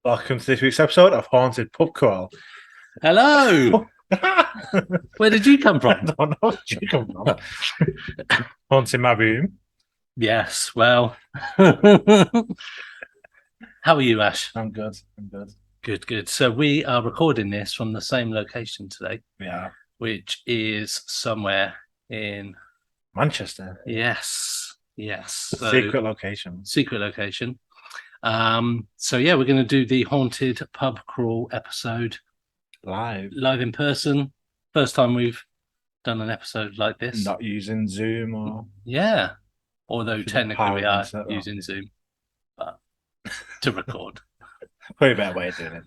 Welcome to this week's episode of Haunted Pub Crawl. Hello. Where did you come I from? don't know where you come from. Haunting my room. Yes. Well, how are you, Ash? I'm good. Good, good. So we are recording this from the same location today, Yeah. which is somewhere in Manchester. yes. So, Secret location. secret location. So yeah, we're going to do the haunted pub crawl episode Live. in person. First time we've done an episode like this. Not using Zoom or Yeah. Although Should be technically we powered are into that, using Zoom, but to record. probably a better way of doing it.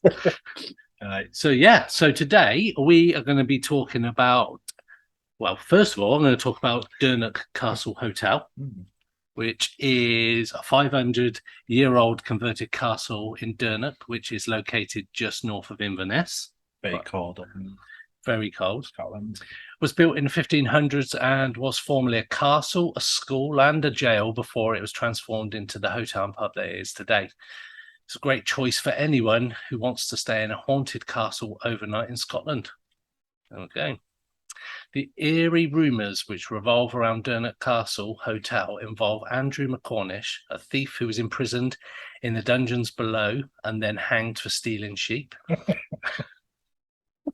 But... Right. So today we are going to be talking about, well, first of all, I'm going to talk about Dornoch Castle Hotel, which is a 500-year-old converted castle in Dornoch, which is located just north of Inverness. Very cold up in Very cold. Scotland. Was built in the 1500s and was formerly a castle, a school, and a jail before it was transformed into the hotel and pub that it is today. It's a great choice for anyone who wants to stay in a haunted castle overnight in Scotland. Okay. The eerie rumours which revolve around Dornoch Castle Hotel involve Andrew McCornish, a thief who was imprisoned in the dungeons below and then hanged for stealing sheep.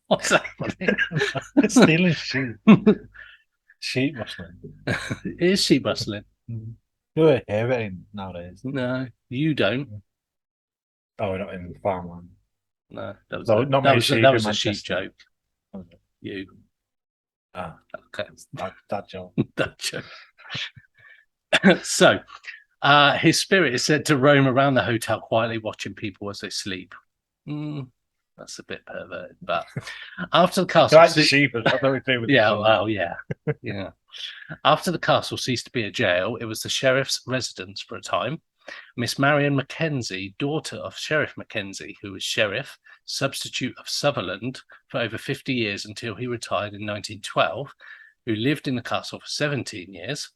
What's that? Stealing sheep. Sheep rustling. It is sheep rustling. You don't hear it nowadays. No, you don't. Oh, we're not in farmland. No, that was Not many sheep that was in a sheep Manchester. joke. You. Ah, Okay. that joke. That joke. So, his spirit is said to roam around the hotel quietly, watching people as they sleep. That's a bit perverted, but after the castle, Like sheep, yeah, well, yeah. After the castle ceased to be a jail, it was the sheriff's residence for a time. Miss Marion Mackenzie, daughter of Sheriff Mackenzie, who was sheriff, substitute of Sutherland for over 50 years until he retired in 1912, who lived in the castle for 17 years,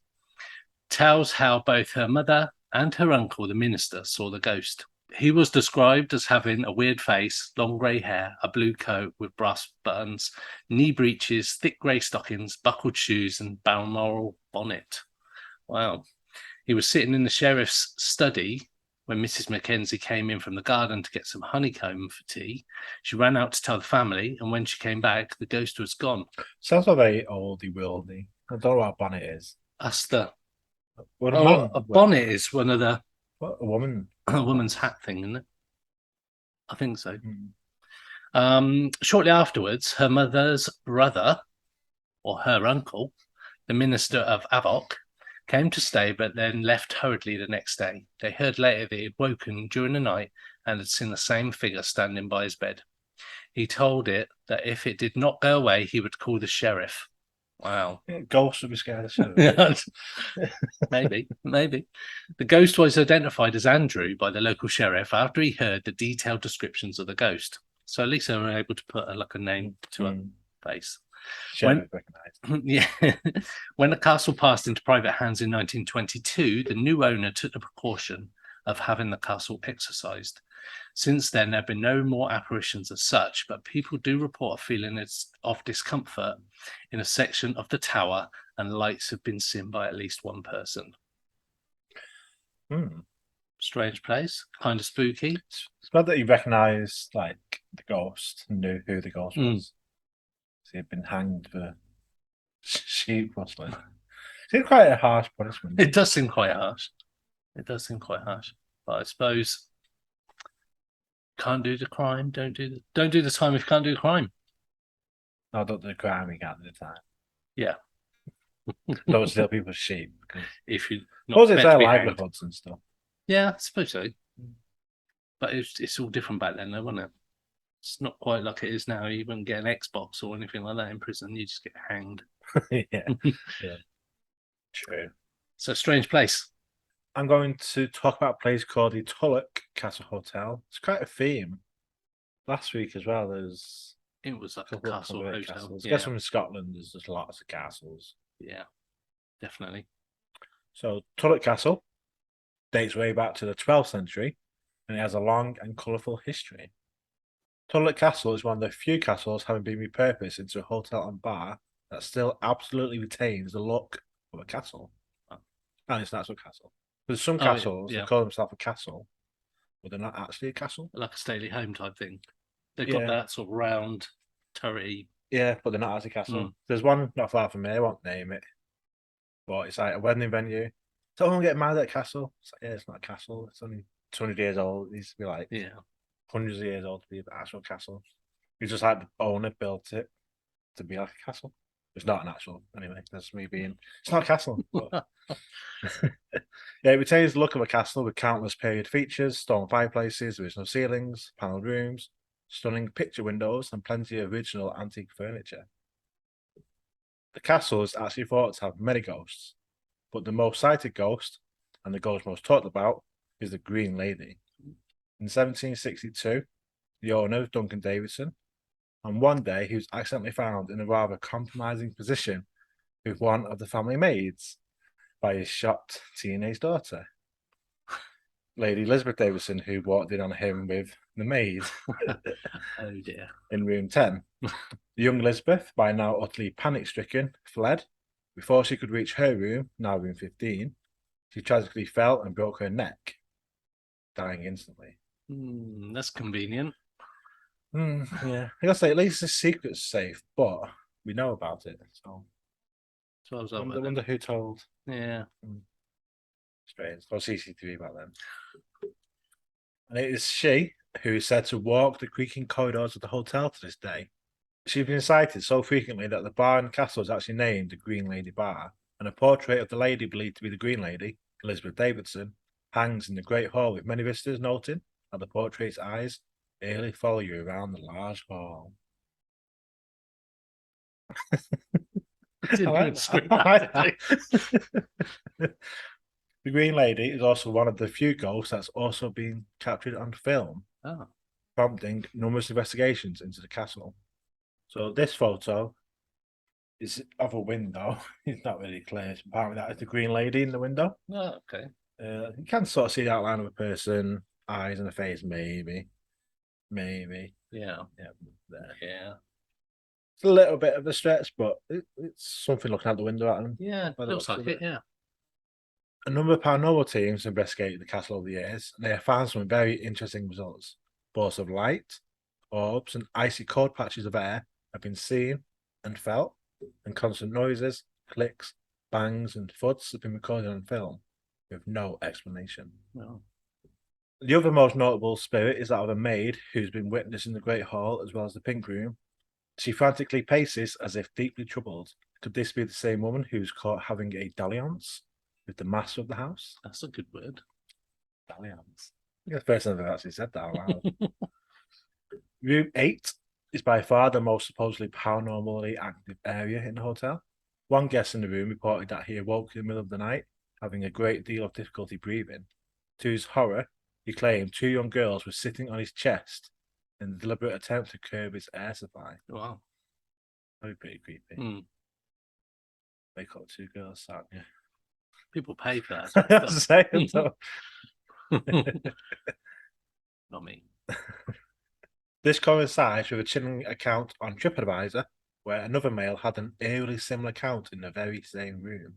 tells how both her mother and her uncle, the minister, saw the ghost. He was described as having a weird face, long grey hair, a blue coat with brass buttons, knee breeches, thick grey stockings, buckled shoes, and Balmoral bonnet. Wow. He was sitting in the sheriff's study when Mrs. Mackenzie came in from the garden to get some honeycomb for tea. She ran out to tell the family, and when she came back, the ghost was gone. Sounds like very oldie worldy. I don't know what a bonnet is. That's the... What a man? A bonnet is one of the... What, a woman? A woman's hat thing, isn't it? I think so. Shortly afterwards, her mother's brother, or her uncle, the minister of Avoch, came to stay but then left hurriedly the next day. They heard later that he had woken during the night and had seen the same figure standing by his bed. He told it that if it did not go away, he would call the sheriff. Wow. Yeah, ghosts would be scared of sheriff. Maybe. The ghost was identified as Andrew by the local sheriff after he heard the detailed descriptions of the ghost. So at least they were able to put a name to a face. When the castle passed into private hands in 1922, the new owner took the precaution of having the castle exorcised. Since then, there have been no more apparitions as such, but people do report a feeling of discomfort in a section of the tower, and lights have been seen by at least one person. Strange place, kind of spooky. It's bad that you recognise like the ghost and knew who the ghost was. So he'd been hanged for sheep rustling. It's quite a harsh punishment. It does seem quite harsh. But I suppose can't do the crime. Don't do the time if you can't do the crime. No, don't do the crime. You can't do the time. Yeah. Don't steal people's sheep. If you suppose it's their livelihoods and stuff. Yeah, I suppose so. But it's all different back then, though, wasn't it? It's not quite like it is now. You wouldn't get an Xbox or anything like that in prison. You just get hanged. Yeah. True. It's a strange place. I'm going to talk about a place called the Tulloch Castle Hotel. It's quite a theme. Last week as well, it was like a castle hotel. Castles. I guess from Scotland, there's just lots of castles. Yeah, definitely. So Tulloch Castle dates way back to the 12th century and it has a long and colourful history. Tulloch Castle is one of the few castles having been repurposed into a hotel and bar that still absolutely retains the look of a castle. And it's an actual castle. There's some castles that call themselves a castle, but they're not actually a castle. Like a stately home type thing. They've got Yeah. that sort of round, turrety. Yeah, but they're not actually a castle. There's one not far from me, I won't name it, but it's like a wedding venue. Someone get mad at a castle. It's like, yeah, it's not a castle. It's only 200 years old. It needs to be like hundreds of years old to be an actual castle. It's just like the owner built it to be like a castle. It's not an actual, anyway. That's me being. It's not a castle. But... yeah, it retains the look of a castle with countless period features, stone fireplaces, original ceilings, panelled rooms, stunning picture windows, and plenty of original antique furniture. The castle is actually thought to have many ghosts, but the most cited ghost, and the ghost most talked about, is the Green Lady. In 1762, the owner, Duncan Davidson, and one day he was accidentally found in a rather compromising position with one of the family maids by his shocked teenage daughter, Lady Elizabeth Davidson, who walked in on him with the maid. Oh dear. In room 10. The young Elizabeth, by now utterly panic-stricken, fled. Before she could reach her room, now room 15, she tragically fell and broke her neck, dying instantly. That's convenient. Yeah. I gotta say, at least the secret's safe, but we know about it. So I wonder who told. Yeah. Strange. No CCTV back then. And it is she who is said to walk the creaking corridors of the hotel to this day. She's been cited so frequently that the bar and castle is actually named the Green Lady Bar, and a portrait of the lady believed to be the Green Lady, Elizabeth Davidson, hangs in the Great Hall, with many visitors noting that the portrait's eyes early follow you around the large hall. I like that. The Green Lady is also one of the few ghosts that's also been captured on film, prompting numerous investigations into the castle. So this photo is of a window. It's not really clear. Apparently that is the Green Lady in the window. Oh, okay. You can sort of see the outline of a person, eyes and a face, maybe. Maybe. Yeah. There. Yeah. It's a little bit of a stretch, but it's something looking out the window at them. Yeah, looks like it, yeah. A number of paranormal teams investigated the castle over the years, and they have found some very interesting results. Balls of light, orbs, and icy cold patches of air have been seen and felt, and constant noises, clicks, bangs, and thuds have been recorded on film with no explanation. No. The other most notable spirit is that of a maid who's been witnessed in the Great Hall as well as the Pink Room. She frantically paces as if deeply troubled. Could this be the same woman who's caught having a dalliance with the master of the house? That's a good word. Dalliance. I think the first time I've actually said that out loud. Room 8 is by far the most supposedly paranormally active area in the hotel. One guest in the room reported that he awoke in the middle of the night, having a great deal of difficulty breathing. To his horror, he claimed 2 young girls were sitting on his chest in a deliberate attempt to curb his air supply. Wow. That'd be pretty creepy. They caught 2 girls, aren't you? People pay for that. That's the same, so. Not me. This coincides with a chilling account on TripAdvisor, where another male had an eerily similar account in the very same room.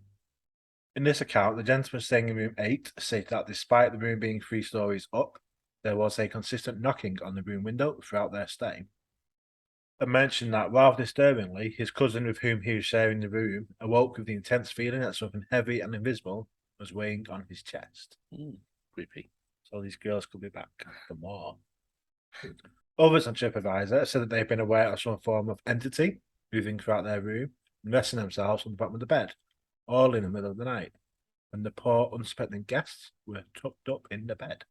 In this account, the gentleman staying in room 8 stated that despite the room being 3 stories up, there was a consistent knocking on the room window throughout their stay. And mentioned that, rather disturbingly, his cousin with whom he was sharing the room awoke with the intense feeling that something heavy and invisible was weighing on his chest. Creepy. So these girls could be back for more. Others on TripAdvisor said that they've been aware of some form of entity moving throughout their room and resting themselves on the bottom of the bed, all in the middle of the night, when the poor unsuspecting guests were tucked up in the bed.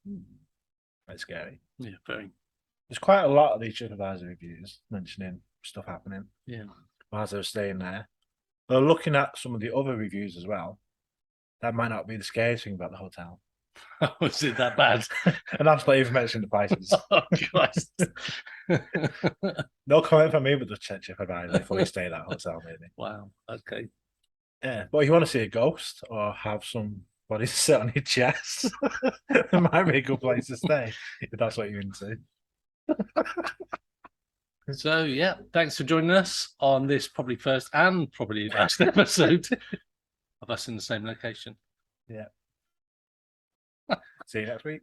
Quite scary. Yeah, very. There's quite a lot of these TripAdvisor reviews mentioning stuff happening. Yeah. Whilst they were staying there. But looking at some of the other reviews as well, that might not be the scariest thing about the hotel. Was it that bad? And that's not even mentioning the prices. Oh, Christ. No comment from me, but just check TripAdvisor before you stay at that hotel, maybe. Wow. Okay. Yeah, but if you want to see a ghost or have some body to sit on your chest. It might be a good place to stay if that's what you're into. So yeah, thanks for joining us on this probably first and probably last episode of us in the same location. Yeah. See you next week.